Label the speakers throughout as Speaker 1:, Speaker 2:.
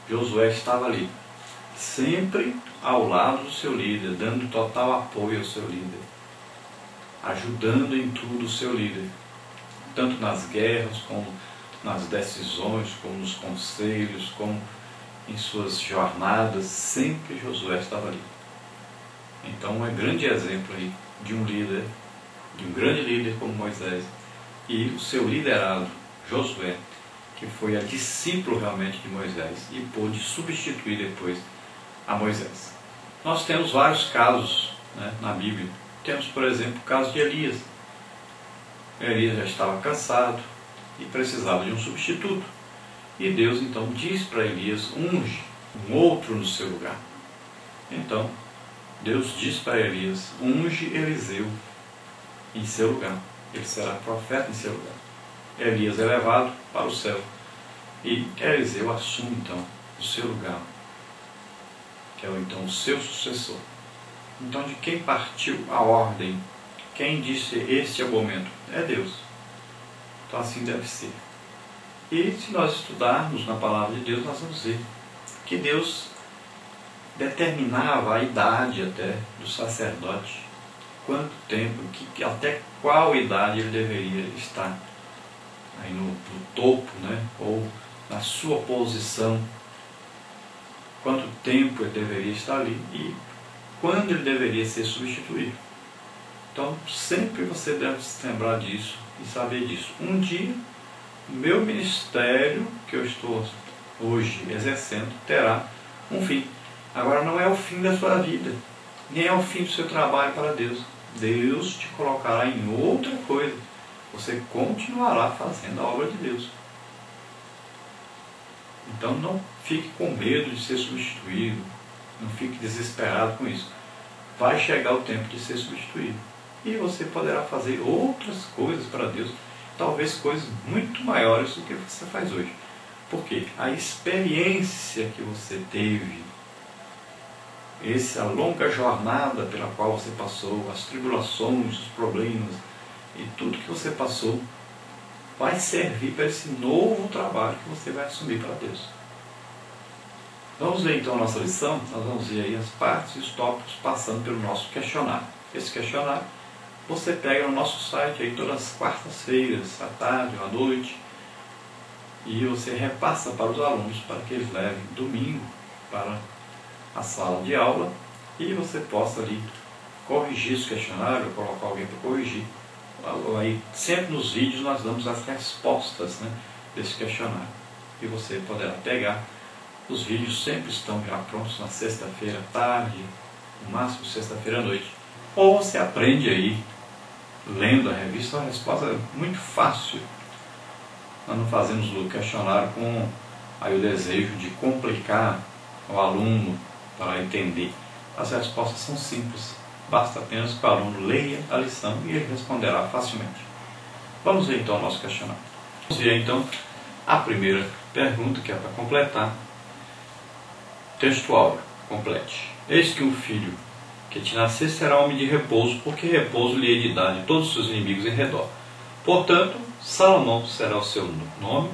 Speaker 1: Josué estava ali, sempre ao lado do seu líder, dando total apoio ao seu líder, ajudando em tudo o seu líder, tanto nas guerras, como nas decisões, como nos conselhos, como em suas jornadas, sempre Josué estava ali. Então é um grande exemplo aí de um líder, de um grande líder como Moisés, e o seu liderado, Josué, que foi a discípulo realmente de Moisés e pôde substituir depois a Moisés. Nós temos vários casos, né, na Bíblia. Temos, por exemplo, o caso de Elias. Elias já estava cansado e precisava de um substituto. E Deus então diz para Elias: unge um outro no seu lugar. Então, Deus diz para Elias: unge Eliseu em seu lugar. Ele será profeta em seu lugar. Elias é levado para o céu e Eliseu assume então o seu lugar, que é então o seu sucessor. Então, de quem partiu a ordem? Quem disse este é o momento? É Deus. Então assim deve ser. E se nós estudarmos na palavra de Deus, nós vamos ver que Deus determinava a idade até do sacerdote, quanto tempo, até qual idade ele deveria estar aí no topo, né? Ou na sua posição, quanto tempo ele deveria estar ali e quando ele deveria ser substituído. Então sempre você deve se lembrar disso e saber disso. Um dia o meu ministério que eu estou hoje exercendo terá um fim. Agora não é o fim da sua vida, nem é o fim do seu trabalho para Deus. Deus te colocará em outra coisa. Você continuará fazendo a obra de Deus. Então não fique com medo de ser substituído, não fique desesperado com isso. Vai chegar o tempo de ser substituído e você poderá fazer outras coisas para Deus, talvez coisas muito maiores do que você faz hoje. Porque a experiência que você teve, essa longa jornada pela qual você passou, as tribulações, os problemas e tudo que você passou, vai servir para esse novo trabalho que você vai assumir para Deus. Vamos ver então a nossa lição. Nós vamos ver aí as partes e os tópicos passando pelo nosso questionário. Esse questionário você pega no nosso site aí todas as quartas-feiras, à tarde ou à noite, e você repassa para os alunos para que eles levem domingo para a sala de aula e você possa ali corrigir esse questionário, ou colocar alguém para corrigir. Aí, sempre nos vídeos nós damos as respostas, né, desse questionário e você poderá pegar. Os vídeos sempre estão já prontos na sexta-feira à tarde, no máximo sexta-feira à noite. Ou você aprende aí lendo a revista. A resposta é muito fácil. Nós não fazemos o questionário com aí o desejo de complicar o aluno para entender. As respostas são simples. Basta apenas que o aluno leia a lição e ele responderá facilmente. Vamos ver então o nosso questionário. Vamos ver então a primeira pergunta, que é para completar. Textual, complete. Eis que o filho que te nascer será homem de repouso, porque repouso lhe hei de dar de todos os seus inimigos em redor. Portanto, Salomão será o seu nome,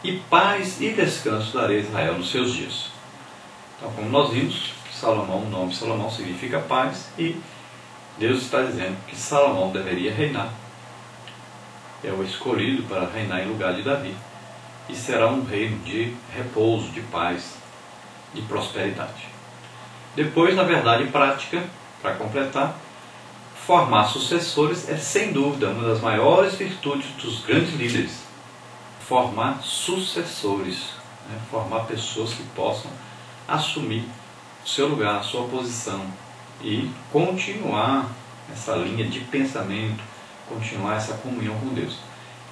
Speaker 1: e paz e descanso darei a Israel nos seus dias. Então, como nós vimos, Salomão, o nome Salomão significa paz, e Deus está dizendo que Salomão deveria reinar. É o escolhido para reinar em lugar de Davi. E será um reino de repouso, de paz, de prosperidade. Depois, na verdade prática, para completar, formar sucessores é sem dúvida uma das maiores virtudes dos grandes líderes. Formar sucessores, né? Formar pessoas que possam assumir o seu lugar, a sua posição e continuar essa linha de pensamento, continuar essa comunhão com Deus.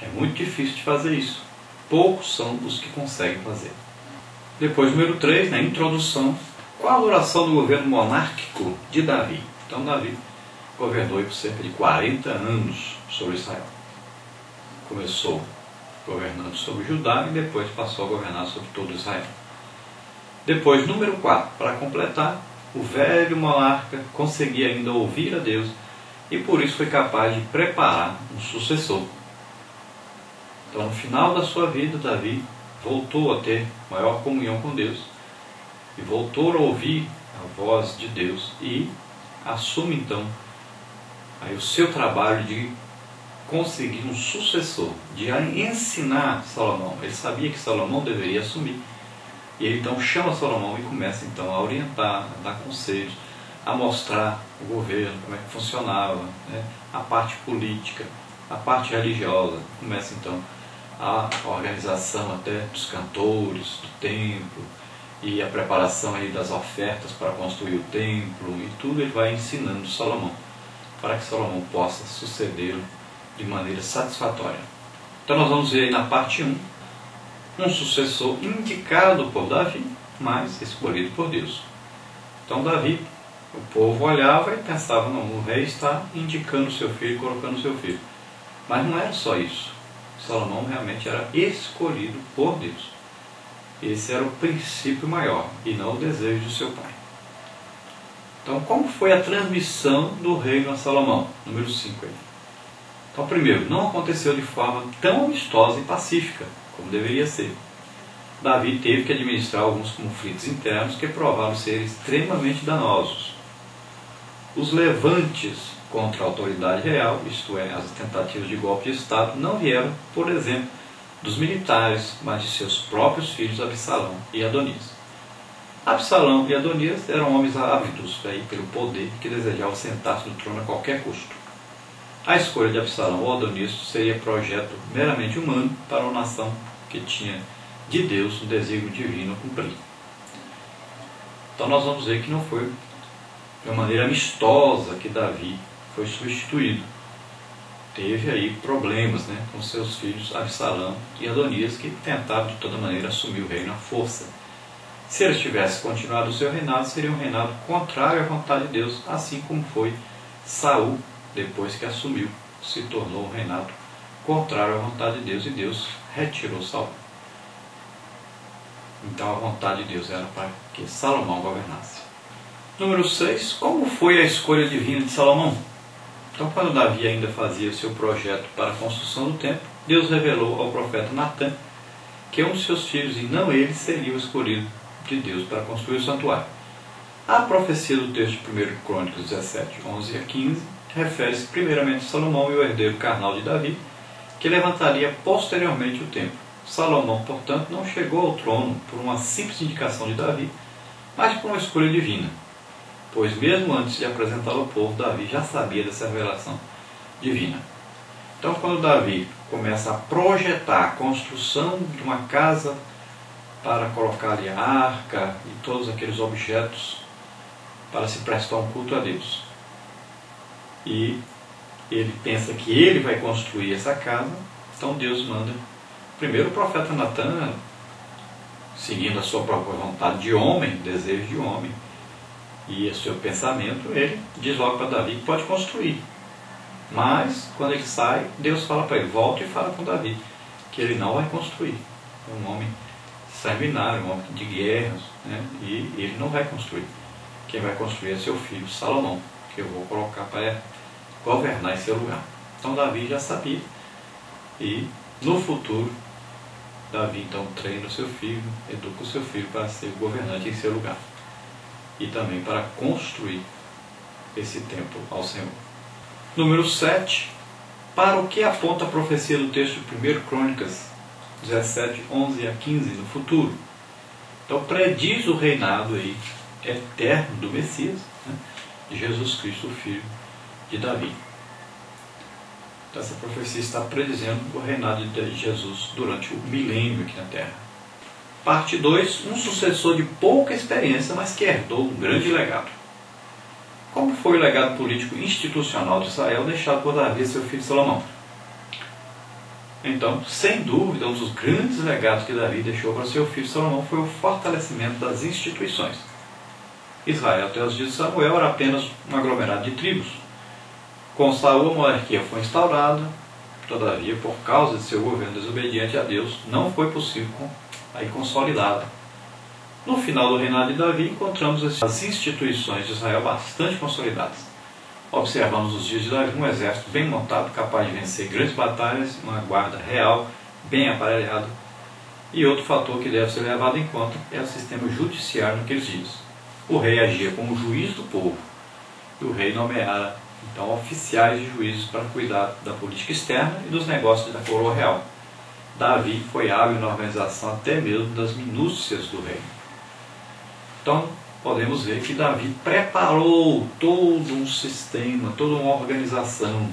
Speaker 1: É muito difícil de fazer isso. Poucos são os que conseguem fazer. Depois, número 3, na introdução, qual a duração do governo monárquico de Davi? Então, Davi governou por cerca de 40 anos sobre Israel. Começou governando sobre Judá e depois passou a governar sobre todo Israel. Depois, número 4, para completar, o velho monarca conseguia ainda ouvir a Deus e por isso foi capaz de preparar um sucessor. Então, no final da sua vida, Davi voltou a ter maior comunhão com Deus e voltou a ouvir a voz de Deus e assume então aí o seu trabalho de conseguir um sucessor, de ensinar Salomão. Ele sabia que Salomão deveria assumir, e ele então chama Salomão e começa então a orientar, a dar conselhos, a mostrar o governo, como é que funcionava, né? A parte política, a parte religiosa. Começa então a organização até dos cantores do templo e a preparação aí das ofertas para construir o templo, e tudo ele vai ensinando Salomão, para que Salomão possa sucedê-lo de maneira satisfatória. Então nós vamos ver aí na parte 1, um sucessor indicado por Davi, mas escolhido por Deus. Então Davi, o povo olhava e pensava, não, o rei está indicando o seu filho, colocando o seu filho. Mas não era só isso. Salomão realmente era escolhido por Deus. Esse era o princípio maior, e não o desejo do seu pai. Então, como foi a transmissão do reino a Salomão? Número 5 aí. Então, primeiro, não aconteceu de forma tão amistosa e pacífica como deveria ser. Davi teve que administrar alguns conflitos internos que provaram ser extremamente danosos. Os levantes contra a autoridade real, isto é, as tentativas de golpe de Estado, não vieram, por exemplo, dos militares, mas de seus próprios filhos Absalão e Adonias. Absalão e Adonias eram homens ávidos pelo poder, que desejavam sentar-se no trono a qualquer custo. A escolha de Absalão ou Adonias seria projeto meramente humano para uma nação que tinha de Deus um desígnio divino a cumprir. Então nós vamos ver que não foi de uma maneira amistosa que Davi foi substituído. Teve aí problemas, com seus filhos Absalão e Adonias, que tentavam de toda maneira assumir o reino à força. Se eles tivessem continuado o seu reinado, seria um reinado contrário à vontade de Deus, assim como foi Saul, depois que assumiu, se tornou um reinado contrário à vontade de Deus, e Deus retirou Saul. Então a vontade de Deus era para que Salomão governasse. Número 6. Como foi a escolha divina de Salomão? Então, quando Davi ainda fazia seu projeto para a construção do templo, Deus revelou ao profeta Natã que um de seus filhos, e não ele, seria o escolhido de Deus para construir o santuário. A profecia do texto de 1 Crônicas 17, 11 a 15, refere-se primeiramente a Salomão e o herdeiro carnal de Davi, que levantaria posteriormente o templo. Salomão, portanto, não chegou ao trono por uma simples indicação de Davi, mas por uma escolha divina. Pois mesmo antes de apresentá-lo ao povo, Davi já sabia dessa revelação divina. Então, quando Davi começa a projetar a construção de uma casa para colocar ali a arca e todos aqueles objetos para se prestar um culto a Deus, e ele pensa que ele vai construir essa casa, então Deus manda primeiro o profeta Natã, seguindo a sua própria vontade de homem, desejo de homem, e o seu pensamento, ele diz logo para Davi que pode construir. Mas, quando ele sai, Deus fala para ele, volta e fala com Davi, que ele não vai construir. É um homem sanguinário, um homem de guerras, e ele não vai construir. Quem vai construir é seu filho Salomão, que eu vou colocar para governar em seu lugar. Então Davi já sabia, e no futuro, Davi então treina o seu filho, educa o seu filho para ser governante em seu lugar, e também para construir esse templo ao Senhor. Número 7. Para o que aponta a profecia do texto de 1 Crônicas 17, 11 a 15 no futuro? Então prediz o reinado aí, eterno do Messias, de Jesus Cristo, o filho de Davi. Então essa profecia está predizendo o reinado de Jesus durante o milênio aqui na Terra. Parte 2. Um sucessor de pouca experiência, mas que herdou um grande legado. Como foi o legado político institucional de Israel deixado por Davi e seu filho Salomão? Então, sem dúvida, um dos grandes legados que Davi deixou para seu filho Salomão foi o fortalecimento das instituições. Israel, até os dias de Samuel, era apenas um aglomerado de tribos. Com Saul, a monarquia foi instaurada, todavia, por causa de seu governo desobediente a Deus, não foi possível consolidá-la. No final do reinado de Davi, encontramos as instituições de Israel bastante consolidadas. Observamos os dias de Davi um exército bem montado, capaz de vencer grandes batalhas, uma guarda real, bem aparelhada, E outro fator que deve ser levado em conta é o sistema judiciário naqueles dias. O rei agia como juiz do povo, e o rei nomeara então oficiais e juízes para cuidar da política externa e dos negócios da coroa real. Davi foi hábil na organização até mesmo das minúcias do reino. Então, podemos ver que Davi preparou todo um sistema, toda uma organização